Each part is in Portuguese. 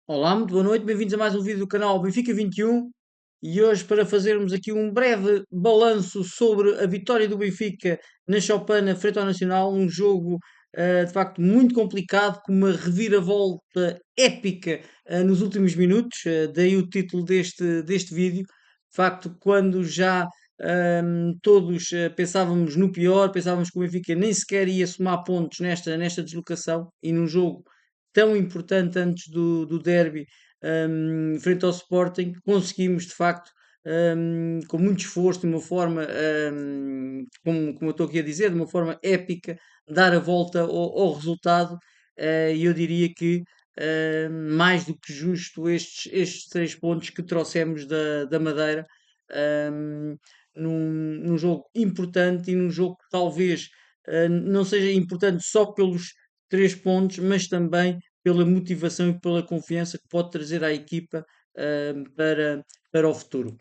Olá, muito boa noite, bem-vindos a mais um vídeo do canal Benfica 21 e hoje para fazermos aqui um breve balanço sobre a vitória do Benfica na Chopana frente ao Nacional, um jogo de facto muito complicado, com uma reviravolta épica nos últimos minutos, daí o título deste vídeo. De facto, quando já todos pensávamos no pior, pensávamos que o Benfica nem sequer ia somar pontos nesta deslocação e num jogo tão importante antes do derby, frente ao Sporting, conseguimos de facto, com muito esforço, de uma forma, como eu estou aqui a dizer, de uma forma épica, dar a volta ao resultado. E eu diria que mais do que justo estes 3 pontos que trouxemos da Madeira, hum, num jogo importante e num jogo que talvez não seja importante só pelos 3 pontos, mas também pela motivação e pela confiança que pode trazer à equipa para o futuro.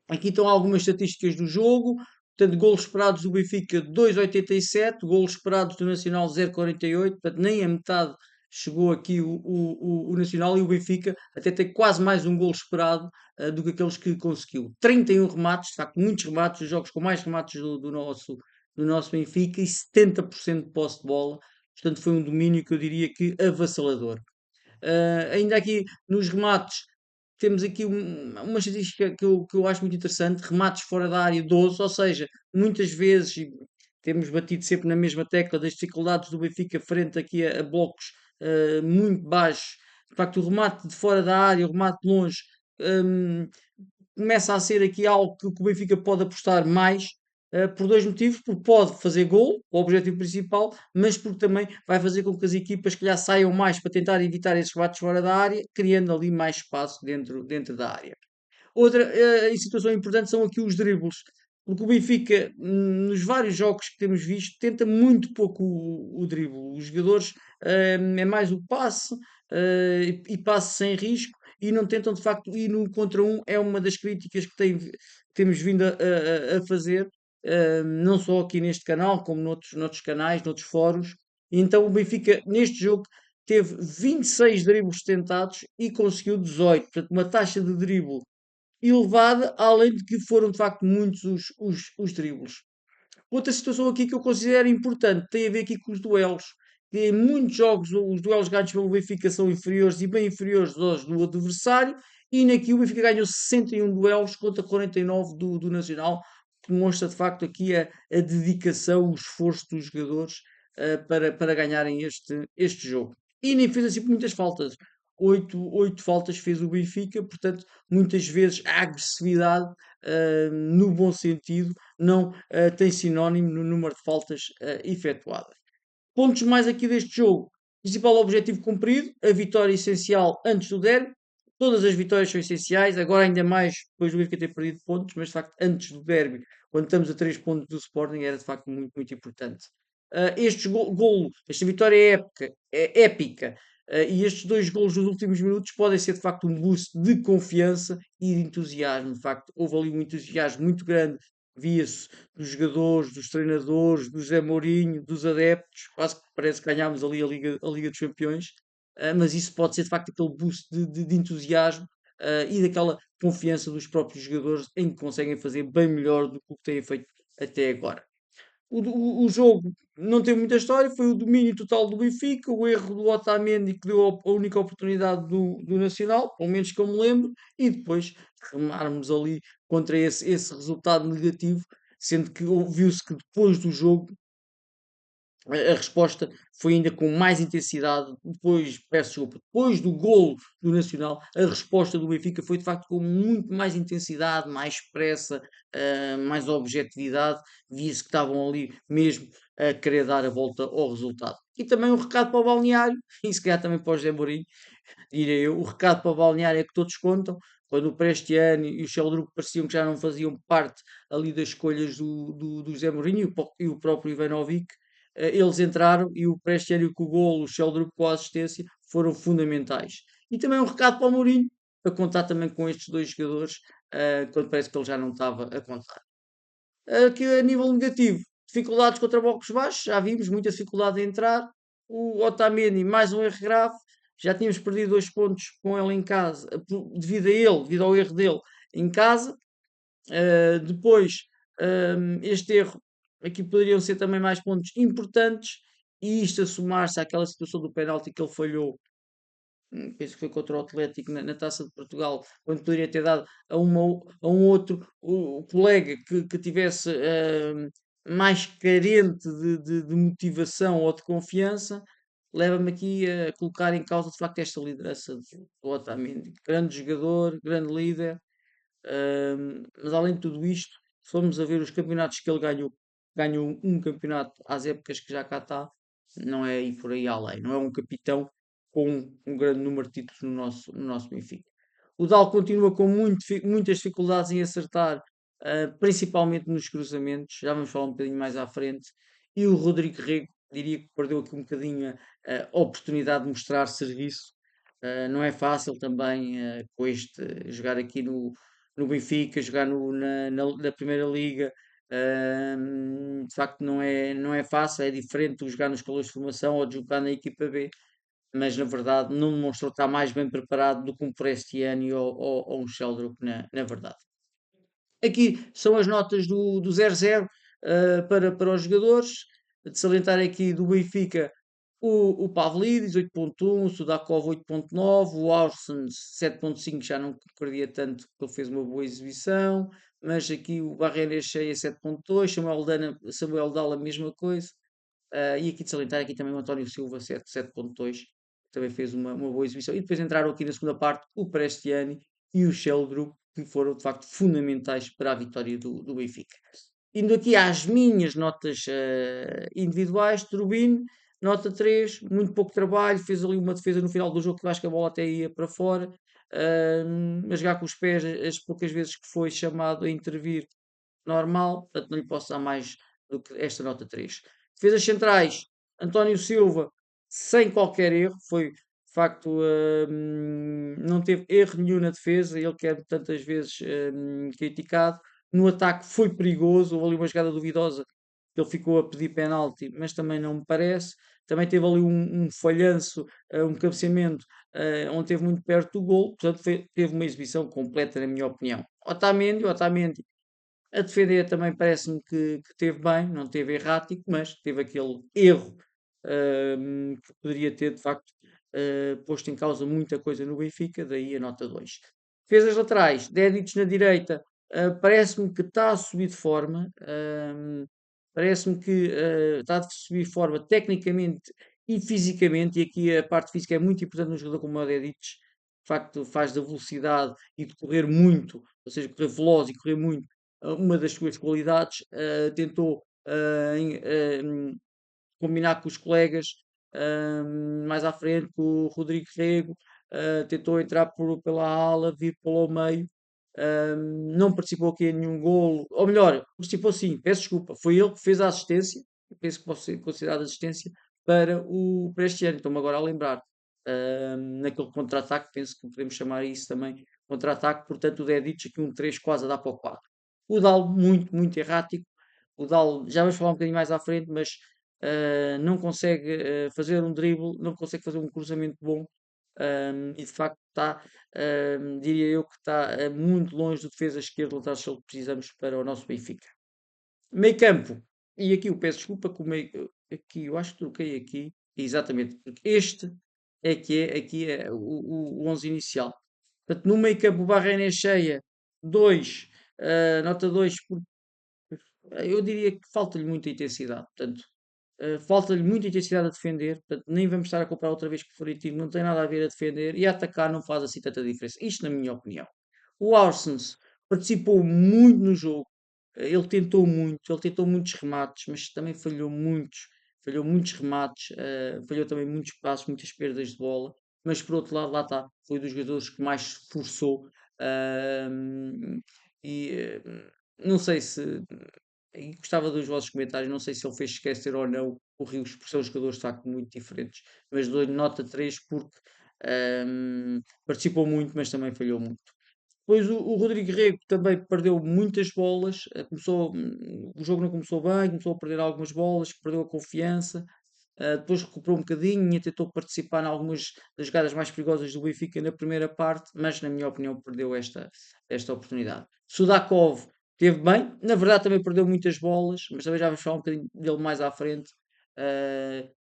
Aqui estão algumas estatísticas do jogo. Portanto, golos esperados do Benfica 2,87, golos esperados do Nacional 0,48, portanto, nem a metade chegou aqui o Nacional, e o Benfica até tem quase mais um golo esperado do que aqueles que conseguiu. 31 remates, de facto, muitos remates, os jogos com mais remates do nosso Benfica, e 70% de posse de bola. Portanto, foi um domínio que eu diria que avassalador. Ainda aqui nos remates, temos aqui uma estatística que eu acho muito interessante: remates fora da área 12, ou seja, muitas vezes, e temos batido sempre na mesma tecla das dificuldades do Benfica frente aqui a blocos muito baixos. De facto, o remate de fora da área, o remate de longe, hum, começa a ser aqui algo que o Benfica pode apostar mais, por dois motivos: porque pode fazer gol, o objetivo principal, mas porque também vai fazer com que as equipas que já saiam mais para tentar evitar esses bates fora da área, criando ali mais espaço dentro da área. Outra situação importante são aqui os dribles, porque o Benfica, nos vários jogos que temos visto, tenta muito pouco o drible. Os jogadores é mais o passe, e passe sem risco, e não tentam de facto ir no contra um. É uma das críticas temos vindo a fazer, não só aqui neste canal, como noutros canais, noutros fóruns. E então o Benfica, neste jogo, teve 26 dribles tentados e conseguiu 18. Portanto, uma taxa de drible elevada, além de que foram de facto muitos os dribles. Outra situação aqui que eu considero importante tem a ver aqui com os duelos. Em muitos jogos os duelos ganhos pelo Benfica são inferiores, e bem inferiores aos do adversário, e naqui o Benfica ganhou 61 duelos contra 49 do Nacional, que demonstra de facto aqui a dedicação, o esforço dos jogadores para ganharem este jogo. E nem fez assim muitas faltas. Oito faltas fez o Benfica, portanto, muitas vezes a agressividade, no bom sentido, não tem sinónimo no número de faltas efetuadas. Pontos mais aqui deste jogo: principal objetivo cumprido, a vitória essencial antes do derby. Todas as vitórias são essenciais, agora ainda mais depois do Benfica ter perdido pontos, mas de facto antes do derby, quando estamos a 3 pontos do Sporting, era de facto muito, muito importante. Golo, esta vitória é épica, e estes dois golos nos últimos minutos podem ser de facto um boost de confiança e de entusiasmo. De facto, houve ali um entusiasmo muito grande, via-se, dos jogadores, dos treinadores, do Zé Mourinho, dos adeptos. Quase que parece que ganhámos ali a Liga dos Campeões. Mas isso pode ser de facto aquele boost de entusiasmo, e daquela confiança dos próprios jogadores em que conseguem fazer bem melhor do que o que têm feito até agora. O jogo não tem muita história, foi o domínio total do Benfica, o erro do Otamendi que deu a única oportunidade do Nacional, pelo menos que eu me lembro, e depois remarmos ali contra esse resultado negativo, sendo que viu-se que depois do jogo a resposta foi ainda com mais intensidade. Depois, peço desculpa, depois do golo do Nacional, a resposta do Benfica foi de facto com muito mais intensidade, mais pressa, mais objetividade. Via-se que estavam ali mesmo a querer dar a volta ao resultado. E também um recado para o balneário, e se calhar também para o José Mourinho, direi eu: o recado para o balneário é que todos contam. Quando o Prestiani e o Sheldrup pareciam que já não faziam parte ali das escolhas do José Mourinho, e o próprio Ivanovic, eles entraram, e o Prestiani com o golo, o Sheldrup com a assistência, foram fundamentais. E também um recado para o Mourinho, para contar também com estes dois jogadores, quando parece que ele já não estava a contar. Aqui a nível negativo, dificuldades contra blocos baixos, já vimos muita dificuldade em entrar. O Otamendi, mais um erro grave. já tínhamos perdido 2 pontos com ele em casa, devido a ele, devido ao erro dele em casa. Depois, este erro, aqui poderiam ser também mais pontos importantes, e isto a somar-se àquela situação do penalti que ele falhou, penso que foi contra o Atlético na Taça de Portugal, onde poderia ter dado a um outro colega que tivesse mais carente de motivação ou de confiança, leva-me aqui a colocar em causa de facto esta liderança do Otamendi. Grande jogador, grande líder, mas além de tudo isto, se formos a ver os campeonatos que ele ganhou, ganhou um campeonato às épocas que já cá está, não é ir por aí além, não é um capitão com um grande número de títulos no nosso Benfica. O Dal continua com muitas dificuldades em acertar, principalmente nos cruzamentos, já vamos falar um bocadinho mais à frente, e o Rodrigo Rego, diria que perdeu aqui um bocadinho a oportunidade de mostrar serviço. Não é fácil também com este jogar aqui no Benfica, jogar na Primeira Liga. De facto, não é fácil, é diferente de jogar nos escolas de formação ou de jogar na equipa B, mas na verdade não demonstrou estar mais bem preparado do que um Prestiani ou um Sheldrick, na verdade. Aqui são as notas do 0-0 para os jogadores. De salientar aqui do Benfica o Pavlidis 8.1, o Sudakov 8.9, o Aursens 7.5, já não perdia tanto porque ele fez uma boa exibição, mas aqui o Barreira cheia 7.2, Samuel Dalla a mesma coisa, e aqui de salientar aqui também o António Silva 7.2, também fez uma boa exibição. E depois entraram aqui na segunda parte o Prestiani e o Sheldrup, que foram de facto fundamentais para a vitória do Benfica. Indo aqui às minhas notas individuais, Turbine, nota 3, muito pouco trabalho, fez ali uma defesa no final do jogo que eu acho que a bola até ia para fora, a jogar com os pés as poucas vezes que foi chamado a intervir, normal, portanto não lhe posso dar mais do que esta nota 3. Defesas centrais, António Silva, sem qualquer erro, foi de facto, não teve erro nenhum na defesa, ele que é tantas vezes criticado. No ataque foi perigoso, houve ali uma jogada duvidosa, ele ficou a pedir penalti, mas também não me parece. Também teve ali um falhanço, um cabeceamento, onde teve muito perto do gol, portanto teve uma exibição completa, na minha opinião. Otamendi, a defender também parece-me que teve bem, não teve errático, mas teve aquele erro que poderia ter, de facto, posto em causa muita coisa no Benfica, daí a nota 2. Defesas laterais, Dedic na direita, parece-me que está a subir de forma, parece-me que está a subir de forma tecnicamente e fisicamente, e aqui a parte física é muito importante num jogador como o Dedic, de facto faz da velocidade e de correr muito, ou seja, correr veloz e correr muito, uma das suas qualidades, tentou combinar com os colegas mais à frente, com o Rodrigo Rego, tentou entrar pela ala, vir pelo meio, não participou aqui em nenhum golo, ou melhor, participou sim, peço desculpa, foi ele que fez a assistência, penso que pode ser considerada assistência, para este ano, estou-me agora a lembrar. Naquele contra-ataque, penso que podemos chamar isso também contra-ataque, portanto o Dedic aqui um 3 quase a dar para o 4. O Dal muito, muito errático, o Dal já vamos falar um bocadinho mais à frente, mas não consegue fazer um drible, não consegue fazer um cruzamento bom, e de facto está, diria eu que está muito longe do defesa esquerdo lateral que precisamos para o nosso Benfica. Meio campo, e aqui eu peço desculpa que o meio, aqui eu acho que troquei aqui, exatamente, porque este aqui é o 11 inicial. Portanto, no meio campo, o Barreira cheia, 2, nota 2, eu diria que falta-lhe muita intensidade. Portanto, falta-lhe muita intensidade a defender. Portanto, nem vamos estar a comprar outra vez que o Florentino não tem nada a ver a defender e a atacar não faz assim tanta diferença. Isto, na minha opinião. O Arsens participou muito no jogo, ele tentou muitos remates, mas também falhou muitos remates, falhou também muitos passos, muitas perdas de bola. Mas por outro lado, lá está, foi dos jogadores que mais se esforçou. E não sei se e gostava dos vossos comentários. Não sei se ele fez esquecer ou não o Rios, porque são jogadores de facto muito diferentes. Mas dou-lhe nota 3 porque participou muito, mas também falhou muito. Depois o Rodrigo Rego também perdeu muitas bolas. O jogo não começou bem, começou a perder algumas bolas, perdeu a confiança. depois recuperou um bocadinho e tentou participar em algumas das jogadas mais perigosas do Benfica na primeira parte, mas na minha opinião perdeu esta oportunidade. Sudakov teve bem, na verdade também perdeu muitas bolas, mas também já vamos falar um bocadinho dele mais à frente. Uh,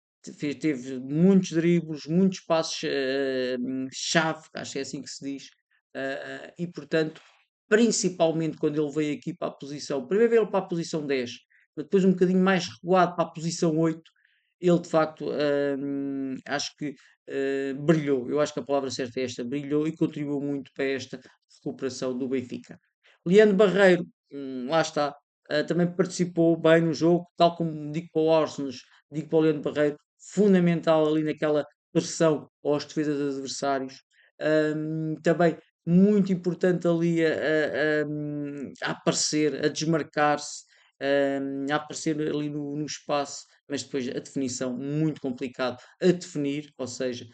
teve muitos dribles, muitos passos chave, acho que é assim que se diz, e portanto, principalmente quando ele veio aqui para a posição, primeiro veio ele para a posição 10, mas depois um bocadinho mais recuado para a posição 8, ele de facto acho que brilhou, eu acho que a palavra certa é esta, brilhou e contribuiu muito para esta recuperação do Benfica. Leandro Barreiro, lá está, também participou bem no jogo, tal como digo para o Orsnes, digo para o Leandro Barreiro, fundamental ali naquela pressão aos defesas adversários. Também muito importante ali a aparecer, a desmarcar-se, a aparecer ali no espaço, mas depois a definição muito complicado a definir, ou seja,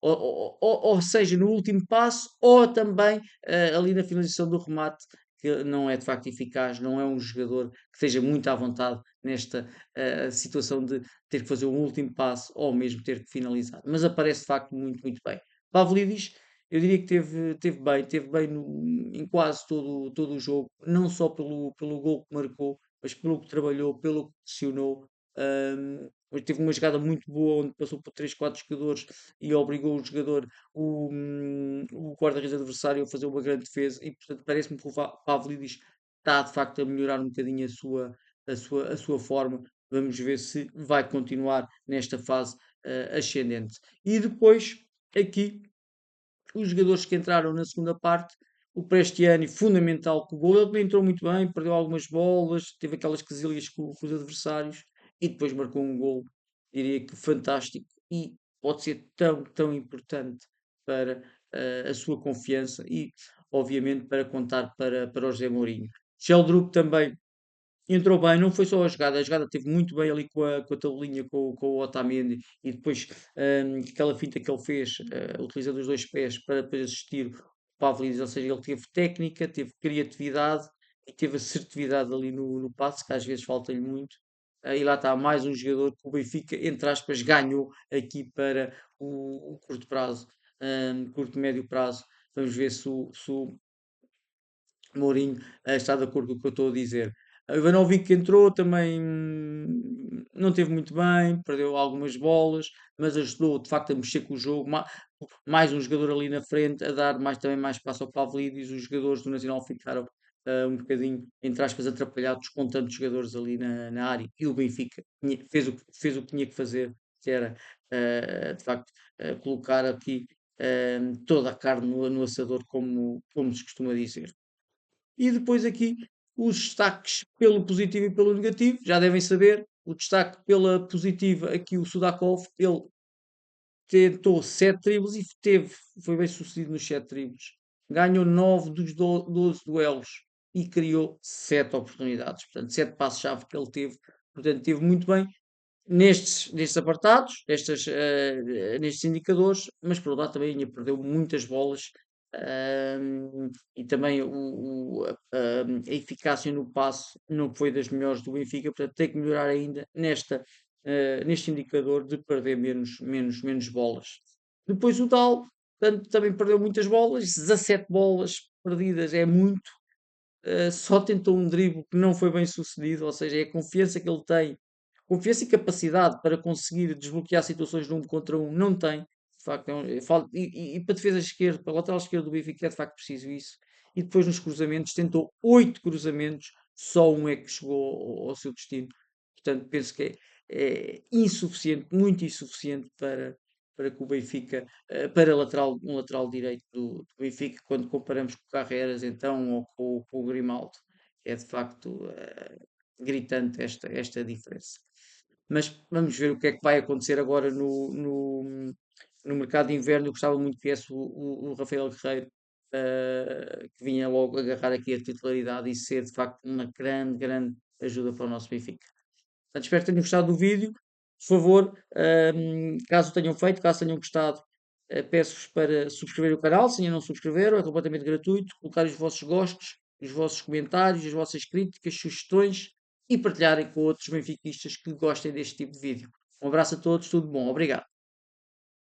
ou seja, no último passo, ou também ali na finalização do remate, que não é de facto eficaz, não é um jogador que esteja muito à vontade nesta situação de ter que fazer um último passo ou mesmo ter que finalizar. Mas aparece de facto muito, muito bem. Pavlidis, eu diria que teve bem em quase todo o jogo, não só pelo gol que marcou, mas pelo que trabalhou, pelo que pressionou. Mas teve uma jogada muito boa onde passou por 3 4 jogadores e obrigou o jogador, o guarda-redes adversário a fazer uma grande defesa e portanto parece-me que o Pavlidis está de facto a melhorar um bocadinho a sua forma. Vamos ver se vai continuar nesta fase ascendente. E depois, aqui, os jogadores que entraram na segunda parte, o Prestiani, fundamental com o gol, ele também entrou muito bem, perdeu algumas bolas, teve aquelas quesilhas com os adversários e depois marcou um gol, diria que fantástico e pode ser tão, tão importante para a sua confiança e, obviamente, para contar para o José Mourinho. Sheldrup também entrou bem, não foi só a jogada teve muito bem ali com a tabelinha, com o Otamendi e depois aquela finta que ele fez, utilizando os dois pés para depois assistir o Pavlidis, ou seja, ele teve técnica, teve criatividade e teve assertividade ali no passe, que às vezes falta-lhe muito. E lá está mais um jogador que o Benfica, entre aspas, ganhou aqui para o curto prazo, curto e médio prazo. Vamos ver se o Mourinho está de acordo com o que eu estou a dizer. O Ivanovic entrou também, não teve muito bem, perdeu algumas bolas, mas ajudou de facto a mexer com o jogo. Mais um jogador ali na frente a dar também mais espaço ao Pavlidis. Os jogadores do Nacional ficaram um bocadinho, entre aspas, atrapalhados com tantos jogadores ali na área. E o Benfica fez o que tinha que fazer, que era de facto colocar aqui toda a carne no assador, como se costuma dizer. E depois aqui os destaques pelo positivo e pelo negativo, já devem saber. O destaque pela positiva, aqui o Sudakov, ele tentou 7 dribles e foi bem sucedido nos 7 dribles. Ganhou 9 dos 12 duelos e criou 7 oportunidades. Portanto, 7 passos-chave que ele teve. Portanto, teve muito bem nestes apartados, nestes indicadores, mas por outro lado também ainda perdeu muitas bolas e também a eficácia no passe não foi das melhores do Benfica, portanto tem que melhorar ainda neste indicador de perder menos bolas. Depois o Dal também perdeu muitas bolas, 17 bolas perdidas é muito, só tentou um drible que não foi bem sucedido, ou seja, é a confiança que ele tem, confiança e capacidade para conseguir desbloquear situações no 1 contra 1, não tem. De facto, e para a defesa esquerda, para a lateral esquerda do Benfica, é de facto preciso isso. E depois nos cruzamentos, tentou 8 cruzamentos, só um é que chegou ao seu destino. Portanto, penso que é insuficiente, muito insuficiente para que o Benfica, para um lateral direito do Benfica, quando comparamos com o Carreras então ou com o Grimaldo. É de facto gritante esta diferença. Mas vamos ver o que é que vai acontecer agora no mercado de inverno. Eu gostava muito que viesse o Rafael Guerreiro, que vinha logo agarrar aqui a titularidade e ser de facto uma grande, grande ajuda para o nosso Benfica. Portanto, espero que tenham gostado do vídeo. Por favor, caso tenham feito, caso tenham gostado, peço-vos para subscrever o canal, se ainda não subscreveram, é completamente gratuito. Colocar os vossos gostos, os vossos comentários, as vossas críticas, sugestões e partilharem com outros benfiquistas que gostem deste tipo de vídeo. Um abraço a todos, tudo bom, obrigado.